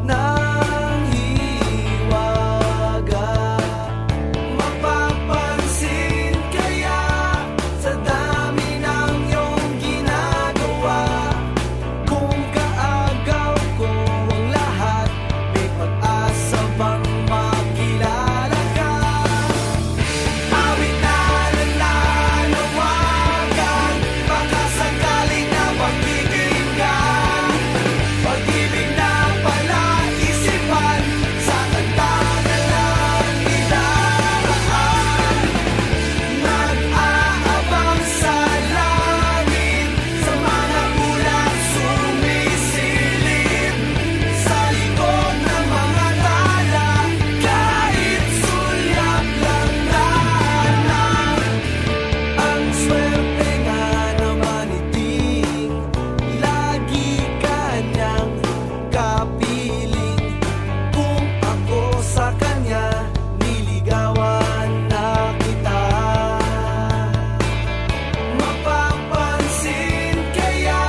ng hiwaga. Mapapansin kaya sa dami ng iyong ginagawa, kung kaagaw ko ang lahat, may pag-asa bang makilala ka? Awit na nananawagan, baka sakaling na magiging ka. Pag-ibig na pala isipan, sa kanta na lang idaraan. Nag-aabang sa langit, sa mga ulap sumisilip, sa likod ng mga tala, kahit sulyap lang dahan. Ang swerte nga naman iting lagi kanyang kapiling. Kung ako sa kanya, niligawan na kita. Mapapansin kaya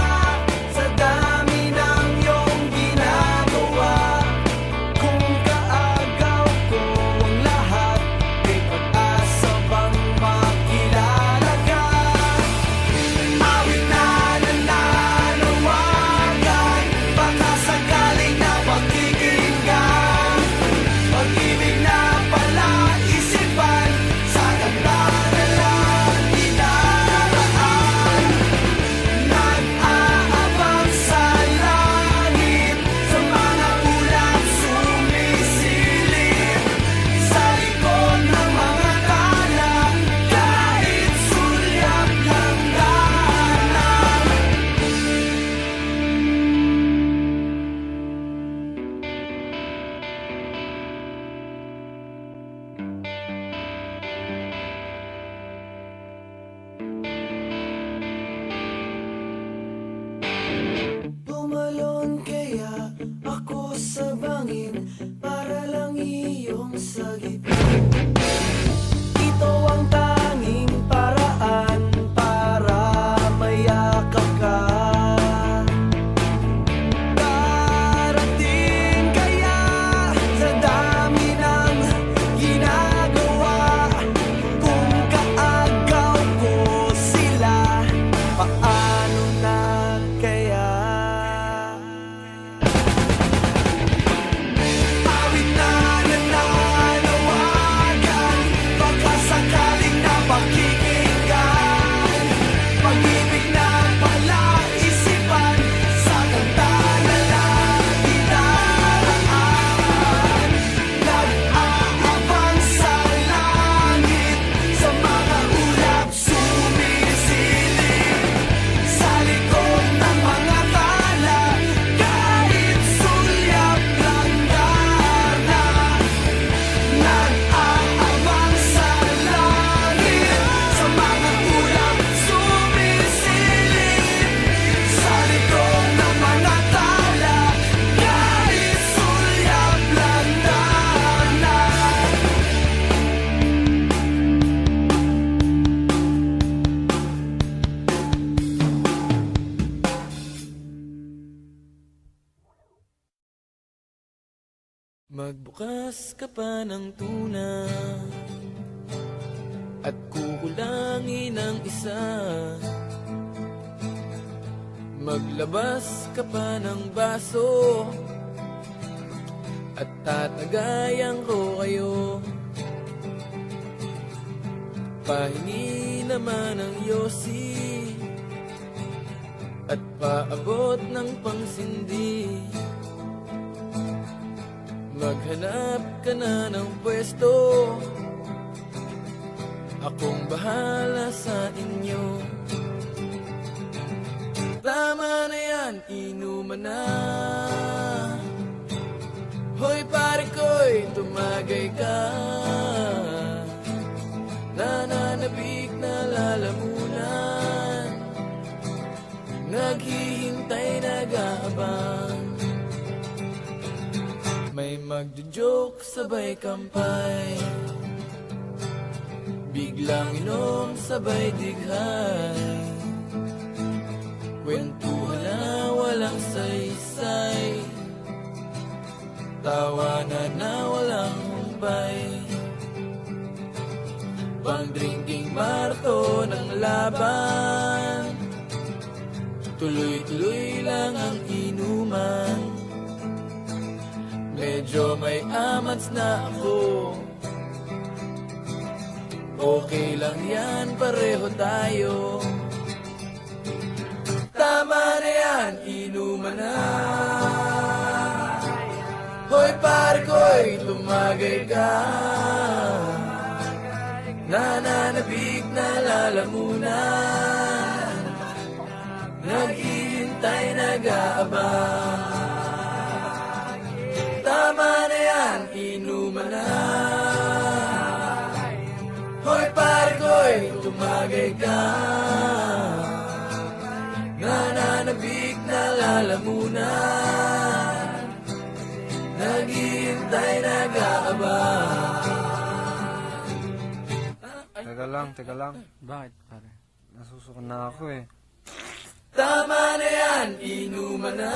sa dami ng iyong ginagawa, kung kaagaw ko ang lahat, may pag-asa bang makilala ka? Awit na nananawagan, baka sakaling na magiging ka. Pag-ibig na pala isipan, sa ganda na lang idaraan. Nag-aabang sa langit, sa mga ulap sumisilip, sa likod ng mga tala, kahit sulyap lang dahan. Bumalon kaya ako sa bangin, para lang iyong sagipin. Ito ang tanging paraan para mayakap ka. Darating kaya sa dami ng ginagawa, kung kaagaw ko sila, paano na kaya? Awit na nananawagan, baka sakaling na pakikinggan. Pag-ibig na pala isipan, sa kanta na lang idaraan. Nag-aabang sa langit, sa mga ulap sumisilip, sa likod ng mga tala, kahit sulyap lang dahan. Nag-aabang sa langit, sa mga ulap sumisilip, sa likod ng mga tala, kahit sulyap lang dahan. Magbukas ka pa ng tuna at kukulangin ang isa. Maglabas ka pa ng baso at tatagayan ko kayo. Pahingi naman ang yosi at paabot ng pangsindi. Maghanap ka na ng pwesto, akong bahala sa inyo. Tama na yan, inuman na. Hoy pare ko'y tumagay ka. Nananabik na lalamunan, naghihintay, nag-aabang. May magjo-joke, sabay kampay, biglang inom, sabay dighay. Kwentuhan na walang saysay, Tawanan na walang humpay, pang drinking marathon ng laban. Tuloy-tuloy lang ang inuman, medyo may amats na ako. Okay lang yan, pareho tayo. Tama na yan, inuman na. Hoy pare ko'y tumagay ka, nananabik na lalamunan, naghihintay, nag-aabang. Tama na yan, inuman na. Hoy pare ko'y tumagay ka, nananabik na lalamunan, naghihintay, nag-aabang. Teka lang. Bakit pare? Nasusukan na ako eh. Tama na yan, inuman na.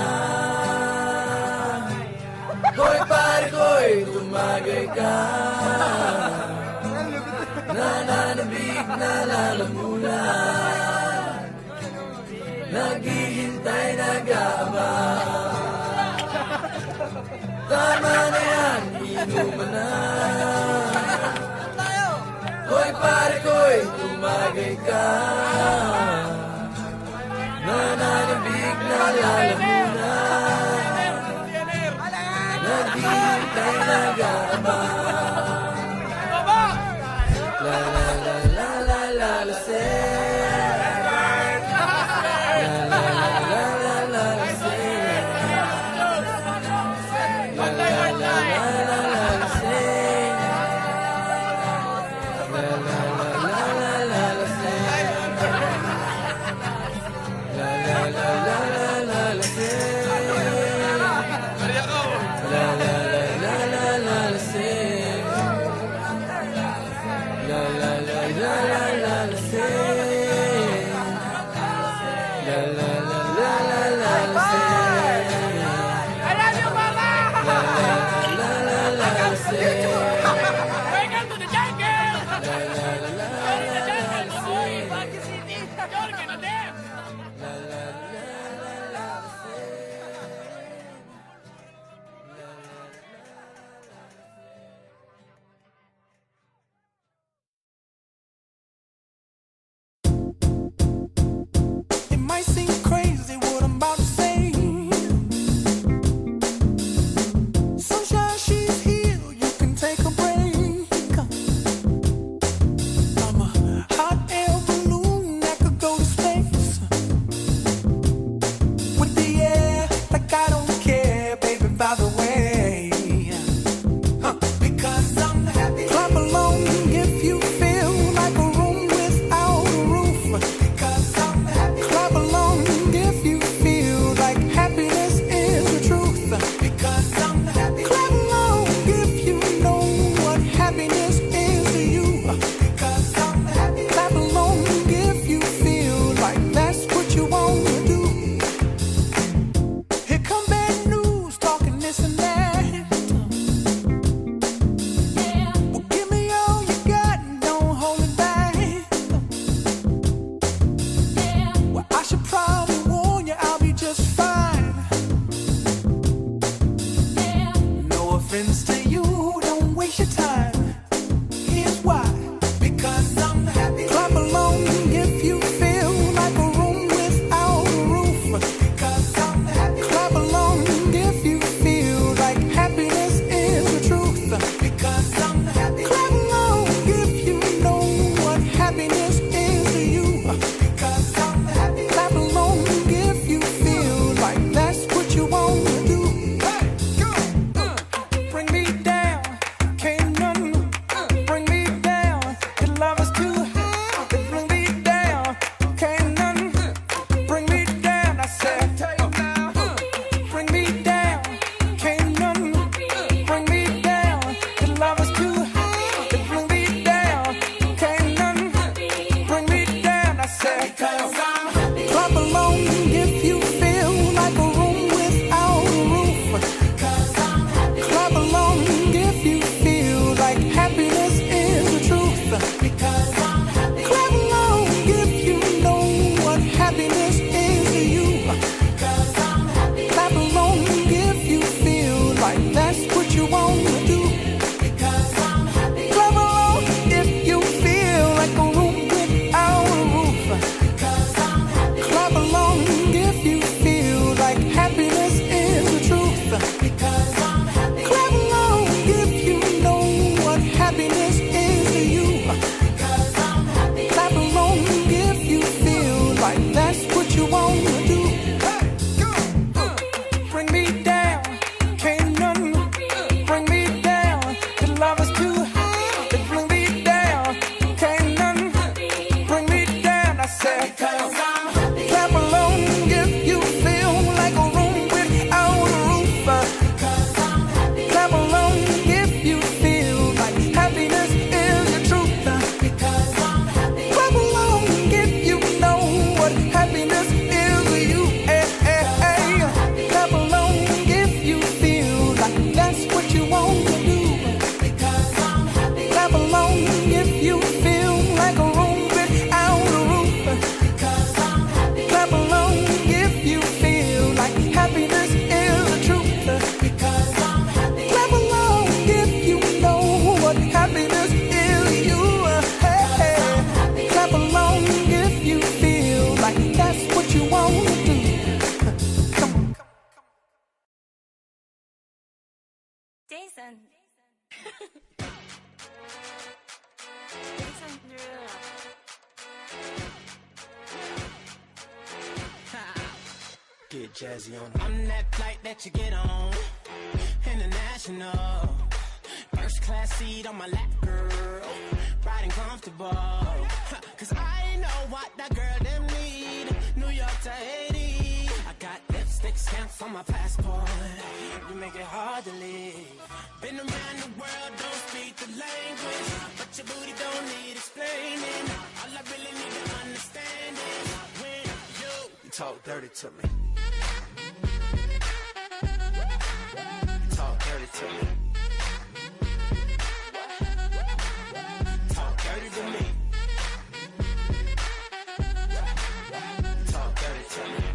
Hoy pare ko'y tumagay ka, nananabik na lalamunan, naghihintay, nag-aabang. Tama na yan, inuman na. Hoy pare ko'y tumagay ka, nananabik na lalamunan, naghihintay, nag-aabang. La la la la la la la say. La la la la la la la say. La la la la la la say. La la la la la la la say. La la la la la la la say. La la la la la la la say. La la la la la la la say. La la la la la la la say. I love you, Mama! La la la la la la say. Welcome to the jungle! La la la la You're in the la la jungle, say. boy! Baguio City! You're gonna dance! La la la la la la say. It might seem crazy what I'm about to say. Sunshine, she's here, you can take a break. I'm a hot air balloon that could go to space. With the air, like I don't care, baby, by the way. Because I'm happy. Clap along if you feel like a room without a roof. Because I'm happy. Clap along if you feel like happiness is the truth. Because I'm happy. Clap along if you know what happiness is to you. Because I'm happy. Clap along if you feel like that's what you want to do. Here come bad news, talking this and that. Well, give me all you got and don't hold it back. Well, I should probably warn you, I'll be just fine. No offense to you, don't waste your time. Here's why. Because I'm happy. Clap along if you feel like a room without a roof. Because I'm happy. Clap along if you feel like happiness is the truth. Because I'm happy. Clap along if you know what happiness is to you. Because I'm happy. Clap along if you feel like that's what you want to do. Bring me like that's what you wanna do. Because I'm happy. Clap along if you feel like a room without a roof. Because I'm happy. Clap along if you feel like happiness is the truth. Because I'm happy. Clap along if you know what happiness is to you. Because I'm happy. Clap along if you feel like that's what you wanna do. Bring me down, can't none bring me down. The love is too high to bring me down. Can't none bring me down. I said, Because I'm happy. clap along if you feel like a room without a roof. Because I'm happy. Clap along if you feel like happiness is the truth. Because I'm happy. Clap along if you know what happiness is to you. Hey, hey, hey. Clap along if you feel like that's what you want to do. Because I'm happy. Clap along if you feel like a room without a roof. Because I'm happy. Clap along if you feel like happiness is the truth. Because I'm happy. Clap along if you know what happiness is to you. Hey, hey. Clap along if you feel like that's what you want to do. Come on. Jason. Jason Derulo. Get jazzy on. I'm that flight that you get on, international. First class seat on my lap, girl, riding comfortable. Cause I know what that girl them need. New York to Haiti. I got lipstick stamps on my passport. You make it hard to leave. Been around the world, don't speak the language, but your booty don't need explaining. All I really need to understand is when you Talk dirty to me. Talk dirty to me. talk dirty to me. Talk dirty to me.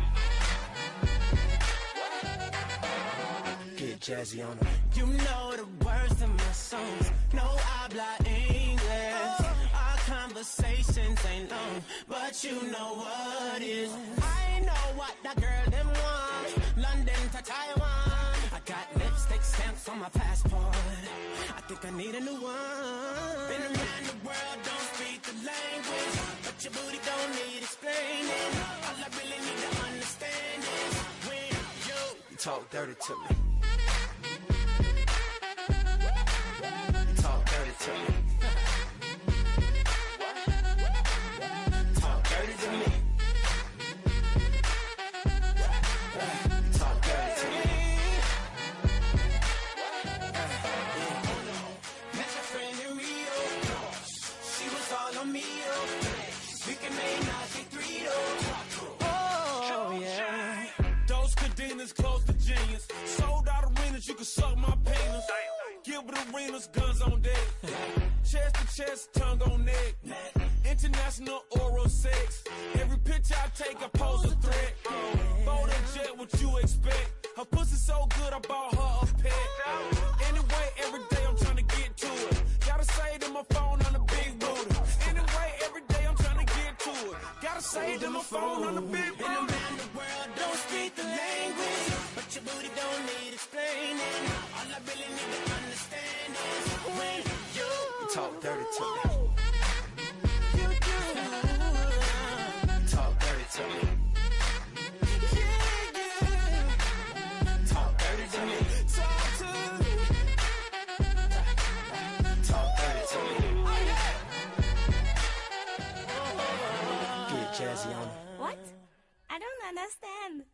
Get jazzy on them. You know the words to my songs. No habla English. Our conversations ain't long, but you know what is. I know what that girl them want. London to Taiwan. I got lipstick stamps on my passport. I think I need a new one. Been around the world, don't speak the language, but your booty don't need explaining. All I really need to understand is when you Talk dirty to me. Talk dirty to me. talk dirty to me. Talk dirty to me. Met my friend in Rio. She was all on me, oh. We can make Nazi 3 oh yeah. Those cadenas close to genius. Sold out arenas, you can suck my penis. Gilbert Arenas, guns on deck. Chest to chest, tongue on neck. International oral sex. Every picture I take, I pose a threat. Bold and jet, what you expect? Her pussy so good, I bought her a pet. Anyway, every day I'm trying to get to it. Gotta say to my phone on the big booty. Anyway, every day I'm trying to get to it. Gotta say to my phone on the big Been booty. around the world, don't speak the language, but your booty don't need explaining. All I really need to understand is when you Talk dirty to me. you Talk dirty to me. talk dirty to me. Talk to me. Talk dirty to me. Get jazzy on them. What? I don't understand.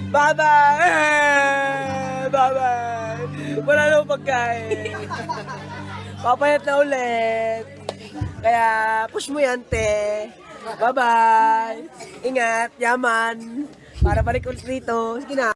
Bye-bye! Bye-bye! Wala na akong pagkain. Papayat na ulit. Kaya push mo yan, te. Bye-bye! Ingat, yaman. Para balik ulit dito. Sige na.